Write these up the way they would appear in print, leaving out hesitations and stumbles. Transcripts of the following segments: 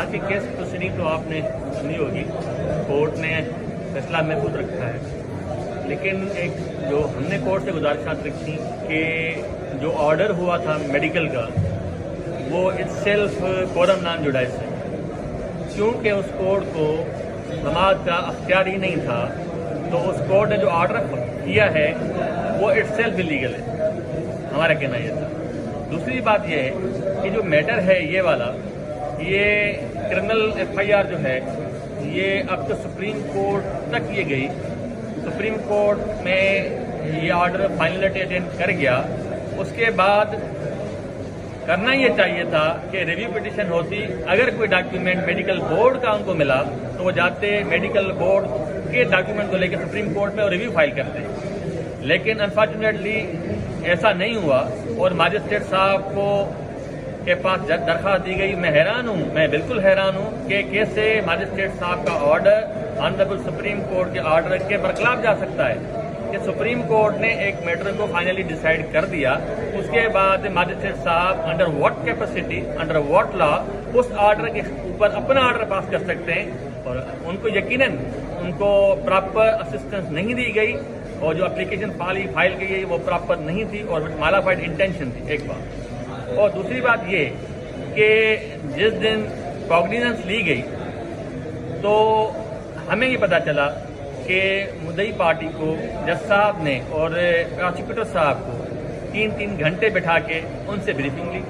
आज के case proceeding तो आपने सुनी होगी, कोर्ट ने फैसला महफूज रखा है, लेकिन एक जो हमने कोर्ट से गुजारिशात रखी कि जो ऑर्डर हुआ था मेडिकल का वो इटसेल्फ कोरम नॉन जुडाइस है, क्योंकि उस कोर्ट को नमाज का अख्तियार ही नहीं था, तो उस कोर्ट ने जो ऑर्डर किया है वो इटसेल्फ इलीगल है, हमारा कहना यह था। दूसरी बात यह है कि जो मैटर है ये वाला, ये क्रिमिनल एफआईआर जो है ये अब तो सुप्रीम कोर्ट तक ये गई, सुप्रीम कोर्ट में ये ऑर्डर फाइनलिटी अटेंड कर गया। उसके बाद करना ये चाहिए था कि रिव्यू पिटिशन होती, अगर कोई डॉक्यूमेंट मेडिकल बोर्ड का उनको मिला तो वो जाते मेडिकल बोर्ड के डॉक्यूमेंट को लेकर सुप्रीम कोर्ट में और रिव्यू फाइल करते, लेकिन अनफॉर्चुनेटली ऐसा नहीं हुआ और मजिस्ट्रेट साहब को के पास दरख्वास्त दी गई। मैं हैरान हूँ, मैं बिल्कुल हैरान हूँ कि कैसे मजिस्ट्रेट साहब का ऑर्डर ऑनरेबल सुप्रीम कोर्ट के ऑर्डर के बरखिलाफ जा सकता है कि सुप्रीम कोर्ट ने एक मैटर को फाइनली डिसाइड कर दिया, उसके बाद मजिस्ट्रेट साहब under what capacity, under what law उस ऑर्डर के ऊपर अपना ऑर्डर पास कर सकते हैं। और उनको यकीनन उनको प्रॉपर असिस्टेंस नहीं दी गई और जो एप्लीकेशन फाइल की गई वो प्रॉपर नहीं थी और मालाफाइड इंटेंशन थी, एक बात। और दूसरी बात ये कि जिस दिन कॉग्निजेंस ली गई तो हमें ये पता चला कि मुद्दई पार्टी को जज साहब ने और प्रोसिक्यूटर साहब को 3-3 घंटे बिठा के उनसे ब्रीफिंग ली,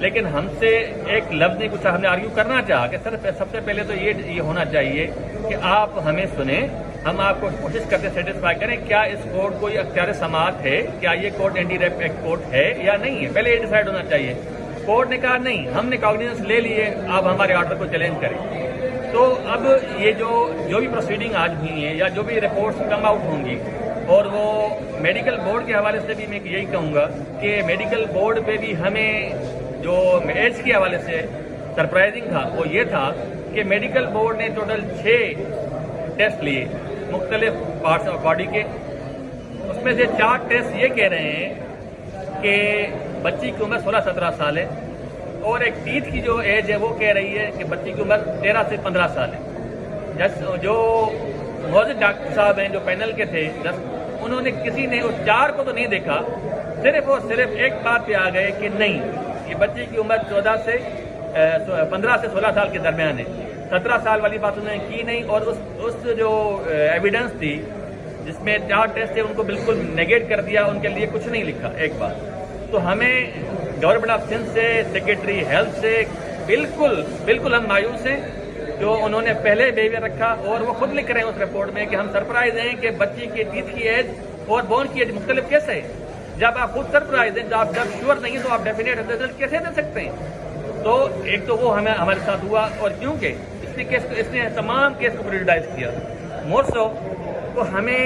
लेकिन हमसे एक लफ्ज नहीं पूछा। हमने आर्ग्यू करना चाहा कि सर सबसे पहले तो ये होना चाहिए कि आप हमें सुने, हम आपको कोशिश करते सेटिस्फाई करें क्या इस कोर्ट को ये अख्तियार समाअत है, क्या ये court anti rape act court है या नहीं है, पहले ये डिसाइड होना चाहिए। कोर्ट ने कहा नहीं, हमने कॉग्निजेंस ले लिए, आप हमारे ऑर्डर को चैलेंज करें। तो अब ये जो भी प्रोसीडिंग आज हुई है या जो भी रिपोर्ट्स कम आउट होंगी, और वो मेडिकल बोर्ड के हवाले से भी मैं यही कहूँगा कि मेडिकल बोर्ड पे भी हमें जो एड्स के हवाले से सरप्राइजिंग था वो ये था कि मेडिकल बोर्ड ने टोटल 6 टेस्ट लिए मुख्तलिफ पार्ट्स ऑफ बॉडी के, उसमें से 4 टेस्ट ये कह रहे हैं कि बच्ची की उम्र 16-17 साल है, और एक टीथ की जो एज है वो कह रही है कि बच्ची की उम्र 13 से 15 साल है। जो मौजूद डॉक्टर साहब हैं जो पैनल के थे, उन्होंने किसी ने उस 4 को तो नहीं देखा, सिर्फ और सिर्फ एक बात पे आ गए कि नहीं, ये बच्चे की उम्र 15 से 16 साल के दरमियान है। 17 साल वाली बात उन्होंने की नहीं, और उस जो एविडेंस थी जिसमें 4 टेस्ट थे उनको बिल्कुल नेगेट कर दिया, उनके लिए कुछ नहीं लिखा, एक बात। तो हमें गवर्नमेंट ऑफ सिंध से, सेक्रेटरी हेल्थ से बिल्कुल हम मायूस हैं जो उन्होंने पहले बिहेवियर रखा, और वो खुद लिख रहे हैं उस रिपोर्ट में कि हम सरप्राइज हैं कि बच्ची की टीथ की एज और बोन की एज मुख्तलिफ कैसे है। जब आप खुद सरप्राइज हैं, जब श्योर नहीं है तो आप डेफिनेट रिजल्ट कैसे दे सकते हैं। तो एक तो वो हमारे साथ हुआ, और क्योंकि इसने तमाम केस को प्रेजुडाइज किया, मोर सो तो हमें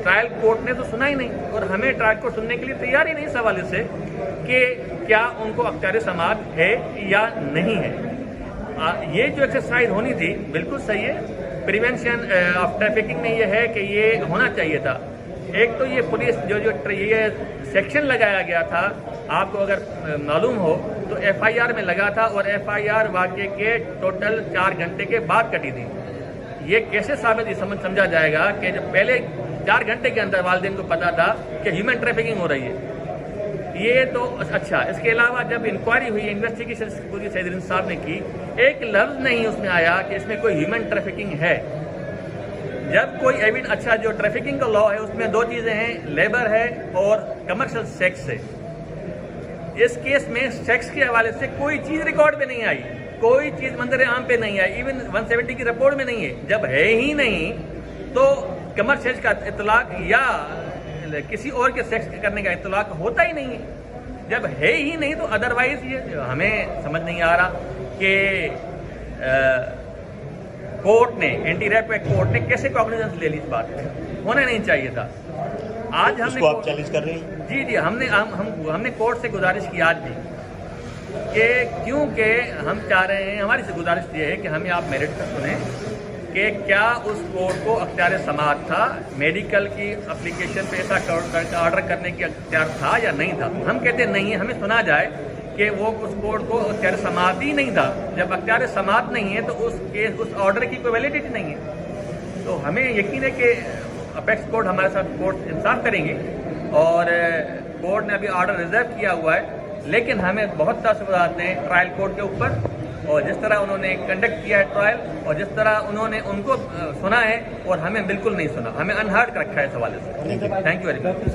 ट्रायल कोर्ट ने तो सुना ही नहीं, और हमें ट्रायल कोर्ट सुनने के लिए तैयार ही नहीं इस हवाले से कि क्या उनको अख्तियार समाअत है या नहीं है। ये जो एक्सरसाइज होनी थी बिल्कुल सही है, प्रिवेंशन ऑफ ट्रैफिकिंग में ये है कि ये होना चाहिए था। एक तो ये पुलिस जो ये सेक्शन लगाया गया था, आपको अगर मालूम हो तो एफआईआर में लगा था, और एफआईआर वाक़े के टोटल 4 घंटे के बाद कटी थी। ये कैसे समझा जाएगा कि जब पहले 4 घंटे के अंदर वालिदैन को पता था कि ह्यूमन ट्रैफिकिंग हो रही है। ये तो अच्छा, इसके अलावा जब इंक्वायरी हुई, इन्वेस्टिगेशन पूरी सैयद साहब ने की, एक लफ्ज नहीं उसमें आया कि इसमें कोई ह्यूमन ट्रैफिकिंग है। जब कोई एविडेंस, अच्छा जो ट्रैफिकिंग का लॉ है उसमें 2 चीजें हैं, लेबर है और कमर्शियल सेक्स है। इस केस में सेक्स के हवाले से कोई चीज रिकॉर्ड में नहीं आई, कोई चीज मंजर आम पे नहीं आई, इवन 170 की रिपोर्ट में नहीं है। जब है ही नहीं तो कमर्शियल का इतलाक या किसी और के सेक्स करने का इतलाक होता ही नहीं है। जब है ही नहीं तो अदरवाइज ये हमें समझ नहीं आ रहा कि कोर्ट ने, एंटी रेप एक्ट कोर्ट ने कैसे कॉग्निजेंस ले ली इस बात पे, होना नहीं चाहिए था। आज हमने आप चैलेंज कर रहे हैं? जी हमने कोर्ट से गुजारिश की आज भी कि क्योंकि हम चाह रहे हैं, हमारी से गुजारिश ये है कि हमें आप मेरिट पर सुने कि क्या उस कोर्ट को अख्तियार समाअत था, मेडिकल की एप्लीकेशन पे ऐसा ऑर्डर करने की अख्तियार था या नहीं था। हम कहते नहीं है, हमें सुना जाए کہ وہ اس کورٹ کو اختیار سماعت ہی نہیں تھا. جب اختیار سماعت نہیں ہے تو اس آرڈر کی کوئی ویلیڈیٹی نہیں ہے. تو ہمیں یقین ہے کہ اپیکس کورٹ ہمارے ساتھ کورٹ انصاف کریں گے اور کورٹ نے ابھی آرڈر ریزرو کیا ہوا ہے. لیکن ہمیں بہت تاثرات ہیں ٹرائل کورٹ کے اوپر، اور جس طرح انہوں نے کنڈکٹ کیا ہے ٹرائل، اور جس طرح انہوں نے ان کو سنا ہے اور ہمیں بالکل نہیں سنا، ہمیں انہرڈ رکھا ہے اس حوالے سے. Thank you very much.